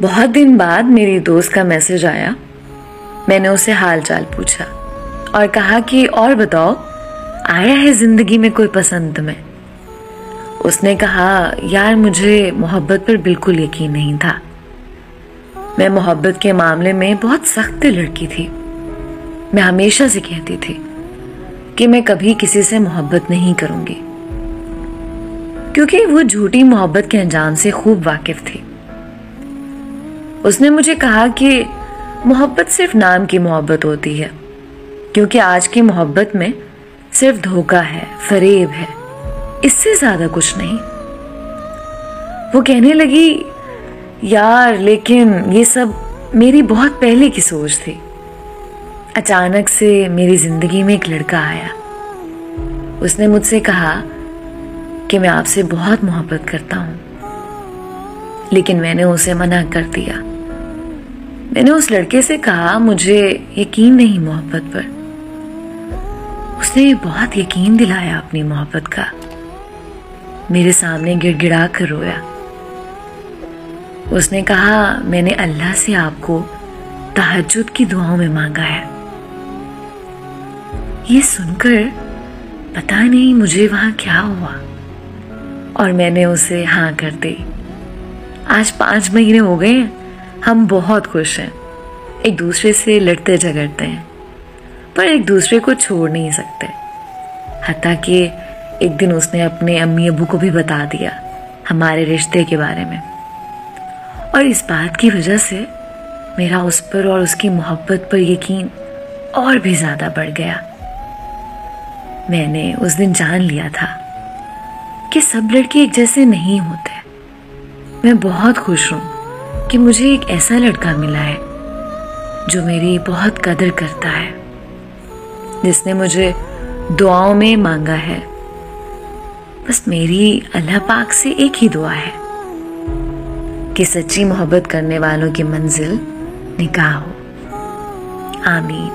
बहुत दिन बाद मेरी दोस्त का मैसेज आया। मैंने उसे हाल चाल पूछा और कहा कि और बताओ, आया है जिंदगी में कोई पसंद तुम्हें? उसने कहा, यार मुझे मोहब्बत पर बिल्कुल यकीन नहीं था। मैं मोहब्बत के मामले में बहुत सख्त लड़की थी। मैं हमेशा से कहती थी कि मैं कभी किसी से मोहब्बत नहीं करूंगी, क्योंकि वो झूठी मोहब्बत के अंजाम से खूब वाकिफ थी। उसने मुझे कहा कि मोहब्बत सिर्फ नाम की मोहब्बत होती है, क्योंकि आज की मोहब्बत में सिर्फ धोखा है, फरेब है, इससे ज्यादा कुछ नहीं। वो कहने लगी, यार लेकिन ये सब मेरी बहुत पहले की सोच थी। अचानक से मेरी जिंदगी में एक लड़का आया। उसने मुझसे कहा कि मैं आपसे बहुत मोहब्बत करता हूं, लेकिन मैंने उसे मना कर दिया। मैंने उस लड़के से कहा, मुझे यकीन नहीं मोहब्बत पर। उसने बहुत यकीन दिलाया अपनी मोहब्बत का। मेरे सामने गिड़गिड़ा कर रोया। उसने कहा, मैंने अल्लाह से आपको तहज्जुद की दुआओं में मांगा है। ये सुनकर पता नहीं मुझे वहां क्या हुआ, और मैंने उसे हाँ कर दी। आज 5 महीने हो गए हैं। हम बहुत खुश हैं, एक दूसरे से लड़ते झगड़ते हैं, पर एक दूसरे को छोड़ नहीं सकते। हत्ता कि एक दिन उसने अपने अम्मी अब्बू को भी बता दिया हमारे रिश्ते के बारे में, और इस बात की वजह से मेरा उस पर और उसकी मोहब्बत पर यकीन और भी ज्यादा बढ़ गया। मैंने उस दिन जान लिया था कि सब लड़के एक जैसे नहीं होते। मैं बहुत खुश हूं कि मुझे एक ऐसा लड़का मिला है जो मेरी बहुत कदर करता है, जिसने मुझे दुआओं में मांगा है। बस मेरी अल्लाह पाक से एक ही दुआ है कि सच्ची मोहब्बत करने वालों की मंजिल निकाह हो। आमीन।